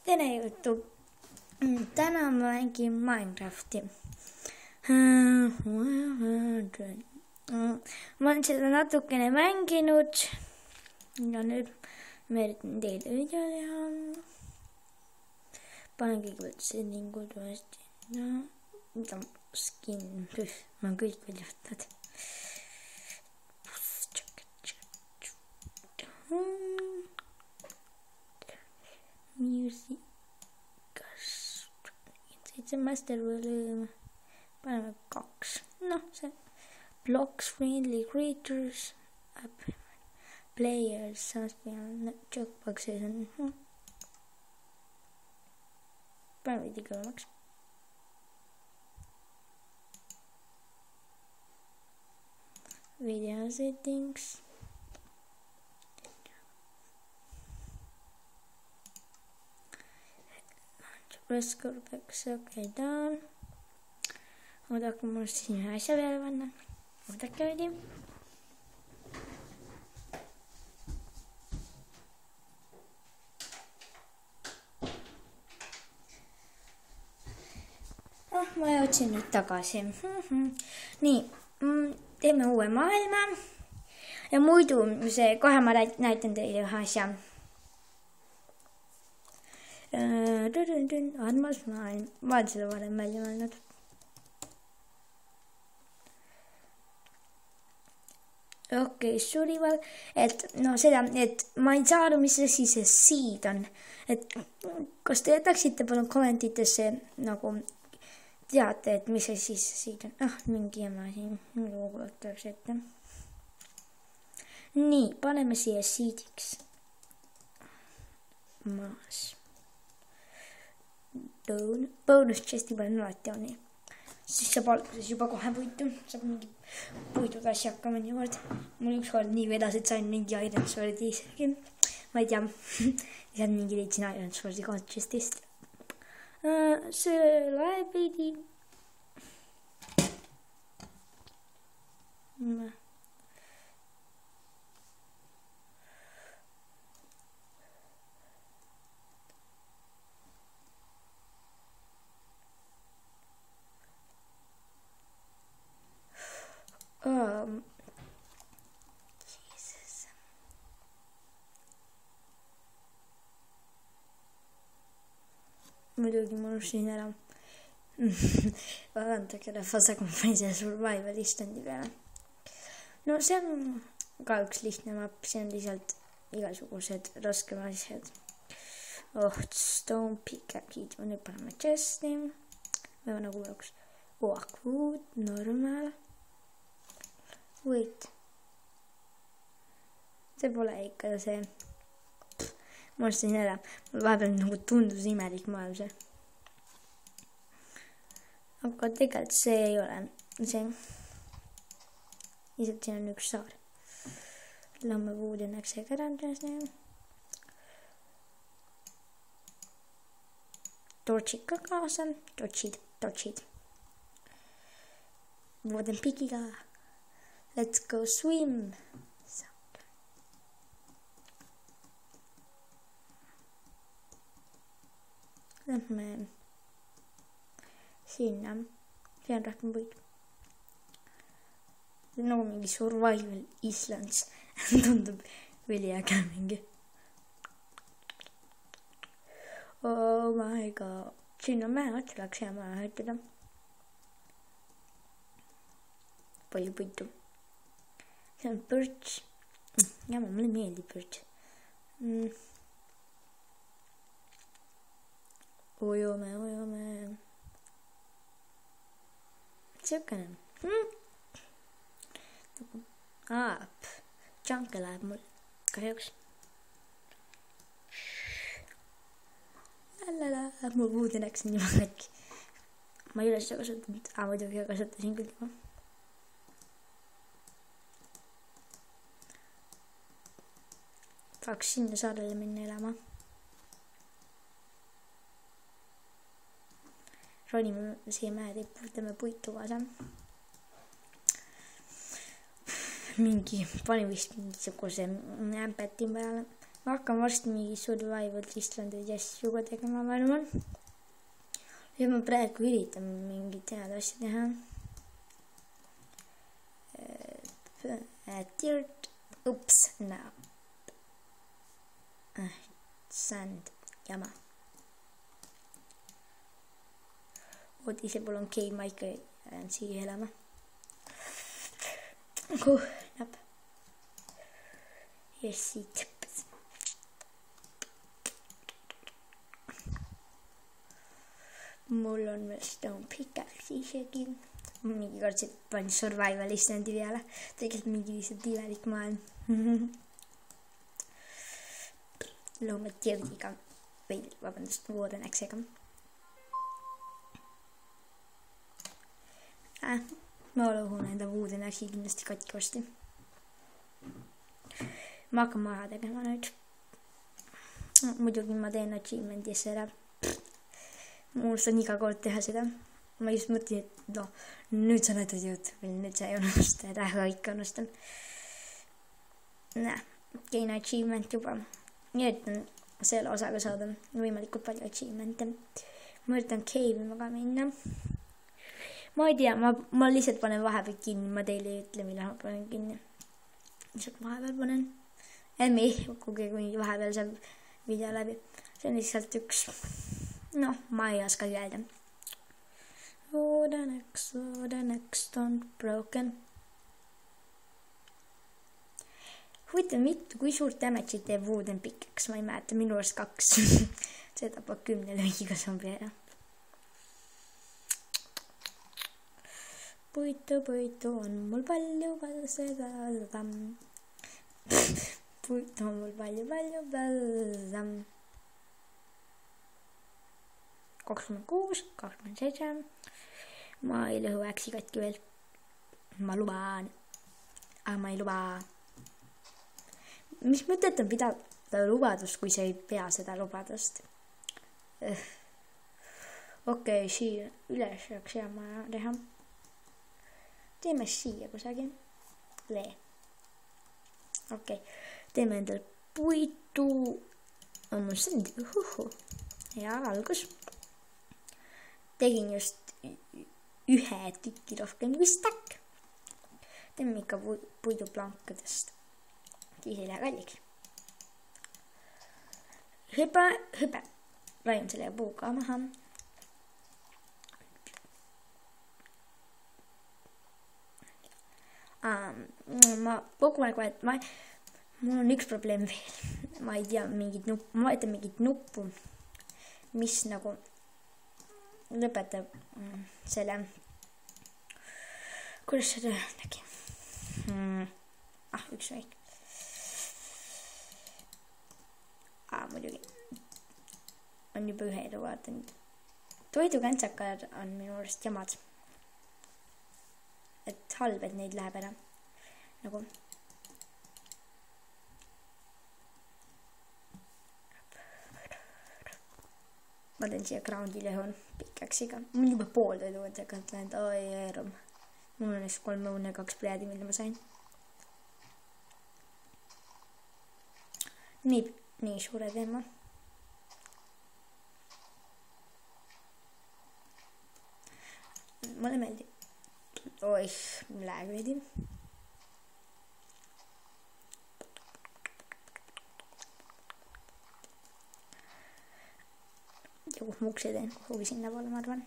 tere juttu. Tänään mä mängin Minecraftia. Mä oon sitä natukene mänginyt. Ja nyt mä yritän teille videoja. Panen kõigepealt see niinku tuosti. Mida skin. Ma oon kõik veel juhtnud. Music. See master volume. Paneme 2. Noh, see blocks, friendly creatures, players, samas peale jokebox'is on. Paneme veidi kõvemaks. Video settings. Press korraks, okei, down. Oodake, mul siin ühe asja peale panna. Oodake veidi. Ma jõudsin nüüd tagasi. Nii, teeme uue maailma. Ja muidu see, kohe ma näitan teile ühe asja. Armas maailm. Ma olen seda varem välja mõelnud. Okei, surival. Et no seda, et ma ei saa aru, mis see siis seed on. Et kas te jätaksite palun kommentitesse nagu teate, et mis see siis seed on. Mingi jama siin. Lugulat tuleks ette. Nii, paneme siia seediks. Maas. Bonus chesti panen alati on nii. Siis saab alguses juba kohe puitu. Saab mingi puitud asja hakkama nii kord. Mul ükskord nii vedas, et sain mingi Iron Swordi isegi. Ma ei tea. Lisad mingi leidsin Iron Swordi koht chestist. See läheb veidi. Jesus. Muidugi ma unustasin ära. Vabandage rahvas, aga ma panin selle survival istandi peale. No see on ka üks lihtne map, see on lihtsalt igasugused raskema asjad. Stone pickaxe, ma nüüd paneme chesti. Või nagu oleks wood, normal. Wait. See pole ikka see. Ma ostasin ära. Mul vahepeal nagu tundus imelik maailm see. Aga tegelikult see ei ole. See. Lihtsalt siin on üks saar. Lämme puud õnneks see kärandas. Torchid ka kaasa. Torchid. Wooden pikiga. Let's go swim. Lähme sinna. See on rohkem puidu. See on nagu mingi survival islands. Tundub üliäge mingi. Oh my god. Siin on mäe otsa läks hea maha ütleda. Palju puidu. See on birch. Jama, mulle meeldib birch. Ujume. Siukene. Junke läheb mul kahjuks. Mul puud õnneks on juba äkki. Ma ei ole seda kasutanud. Muidugi kasutasin küll juba. Tahaks sinna saarele minna elama. Ronime siia mäe tippu, võtame puitu kaasa. Pani vist mingisuguse ämpeti peale. ma hakkan varsti mingi survival Islandid asju ka tegema, ma arvan. ja ma praegu üritan mingit head asja teha. Dirt, ups, no. Sand, jama. Ise pool on cave, ma ikka jään siia elama. Näpp. Ja siit. Mul on veel stone pickaxe isegi. Mingi kord panin survival Islandi peale. Tegelikult mingi lihtsalt imelik maailm. Loomad dirdiga. Või vabandust, wooden X-ega. Ma lohun enda wooden X-i kindlasti katki varsti. Ma hakkan maha tegema nüüd. Muidugi ma teen achievement'i seda. Mul on iga kord teha seda. Ma just mõtlen, et nüüd sa näitad YouTube'il, nüüd sa ei unusta, et ikka unustan. Tein achievement juba. Nii üritan selle osaga saada võimalikult palju achievement'e. Ma üritan cave'ima ka minna. Ma ei tea, ma lihtsalt panen vahepeal kinni, ma teile ei ütle, millal ma panen kinni. Lihtsalt vahepeal panen. Kuigi vahepeal saab video läbi. See on lihtsalt üks. Ma ei oska öelda. Oh, the next on broken. Huvitav mitu, kui suurt damage'i teeb wooden pickaxe, ma ei mäleta, minu arust 2. See tapab 10 lõigiga zombi ära. Puitu on mul palju seda. Puitu on mul palju. 26, 27. Ma ei lõhu äksi katki veel. Ma luban. Aga ma ei luba. Mis mõtet on pidada lubadust, kui sa ei pea seda lubadust? Okei, siia üles oleks hea maja teha. Teeme siia kusagil. Okei, teeme endal puitu. On mul send. Hea algus. Tegin just ühe tükki rohkem kui stack. Teeme ikka puiduplankadest. Siis ei lähe kalliks. Hüpe. Raiun selle puuga maha. Ma kogu aeg mul on üks probleem veel. Ma ei tea ma vaatan mingit nuppu, mis nagu lõpetab selle, kuidas seda öeldagi. Üks väik. Muidugi on juba ühe elu vaatanud. Toidukantsakad on minu arust jamad. Et halb, et neid läheb ära. Nagu. Ma teen siia groundi lõhun pickaxe'iga. Mul juba pool toidukantsakad läinud. Oi, eerum. Mul on 32 plädi, mille ma sain. Nii suure teema. Mulle meeldib. Oih, läheb veidi. Ja kuhu ma ukse teen, kuhugi sinna poole, ma arvan.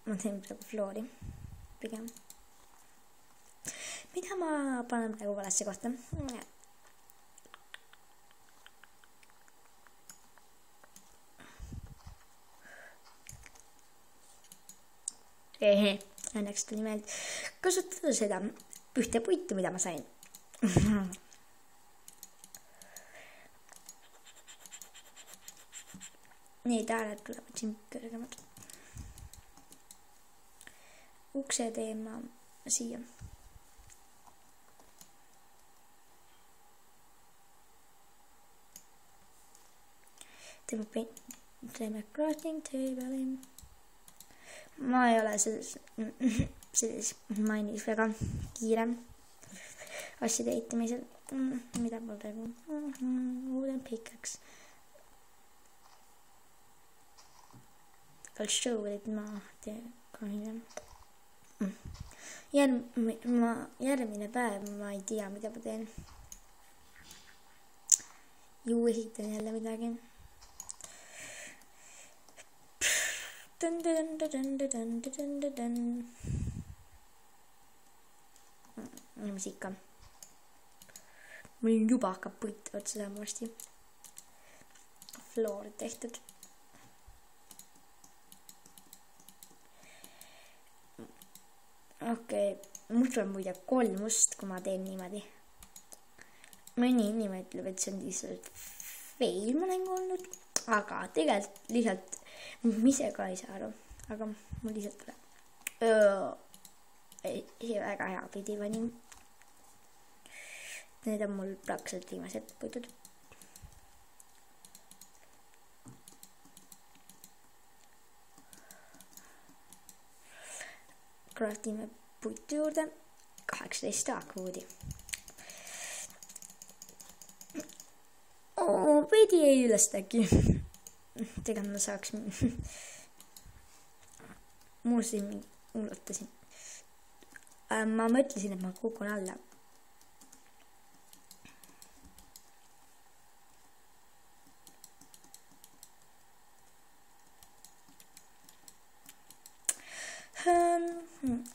Ma teen praegu floori. Pigem. Mida ma panen praegu valesse kohta? Õnneks tuli meelde kasutada seda ühte puitu, mida ma sain. Need hääled tulevad siin kõrgemad. Ukse teema siia. Teeme crafting table'i. ma ei ole selles mainis väga kiire asjade ehitamisel. Mida ma praegu? Wooden pickaxe. I'll show it ma teen ka hiljem. Järgmine päev ma ei tea, mida ma teen. Ju ehitan jälle midagi. Mis ikka. Mul juba hakkab puit otsa saama varsti. Floor tehtud. Okei, mul tuleb muide 3 must, kui ma teen niimoodi. Mõni inimene ütleb, et see on lihtsalt fail mäng olnud, aga tegelikult lihtsalt ma ise ka ei saa aru, aga mul lihtsalt tuleb. Väga hea pidi panin. Need on mul praktiliselt viimased puitud. Craftime puitu juurde 18 akuudi. Veidi ei ülest äkki. Tegelikult ma saaks muusin ullutasin. Ma mõtlesin, et ma kukun alla.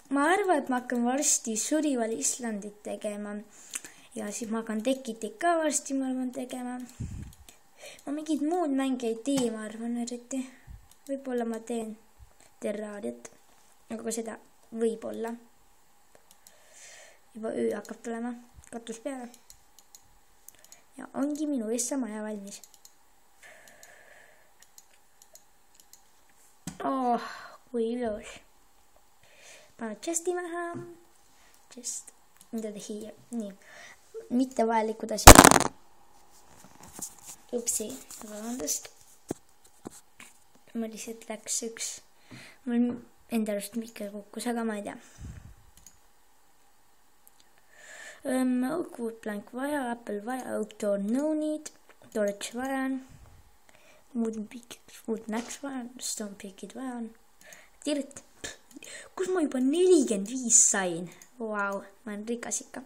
Ma arvan, et ma hakkan varsti Survival Islandit tegema ja siis ma hakkan Tekitit ka varsti ma arvan tegema. Ma mingid muud mänge ei tee, ma arvan eriti. Võib-olla ma teen Terrariat, aga seda võib-olla. Juba öö hakkab tulema, katus peale. Ja ongi minu essa maja valmis. Kui ilus. Panen chesti maha. Chest into the here. Nii. Mitte vajalikud asjad. Upsi. Vabandust. Mul lihtsalt läks üks. Mul enda arust mikker kukkus, aga ma ei tea. Oakwood plank vaja, apple vaja, oak door no need. Torch vaja. Wooden picked, wooden axe vaja. Stone picked vaja. Tirt. Kus ma juba 45 sain? Vau, ma olen rikas ikka.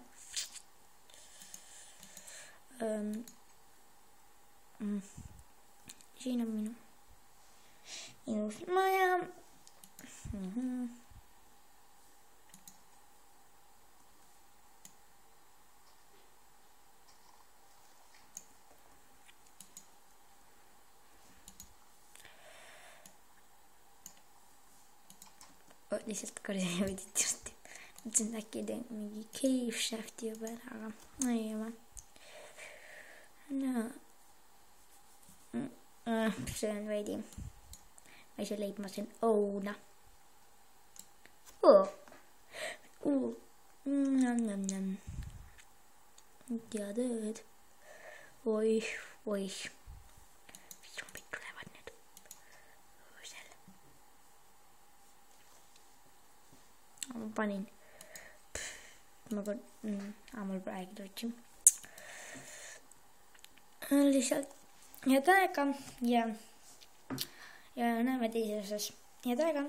Siin on minu ilus maja. Lihtsalt korjani võidid justi. Mõtlesin, et äkki teen mingi cave shafti juba ära, aga ei ole. No. See on veidi. Ma ise leidmasin õuna. Teadõed. Oih. Zombid tulevad nüüd. Ma panin. Mul praegu tutsin. Lihtsalt head aega ja näeme teises osas. Head aega.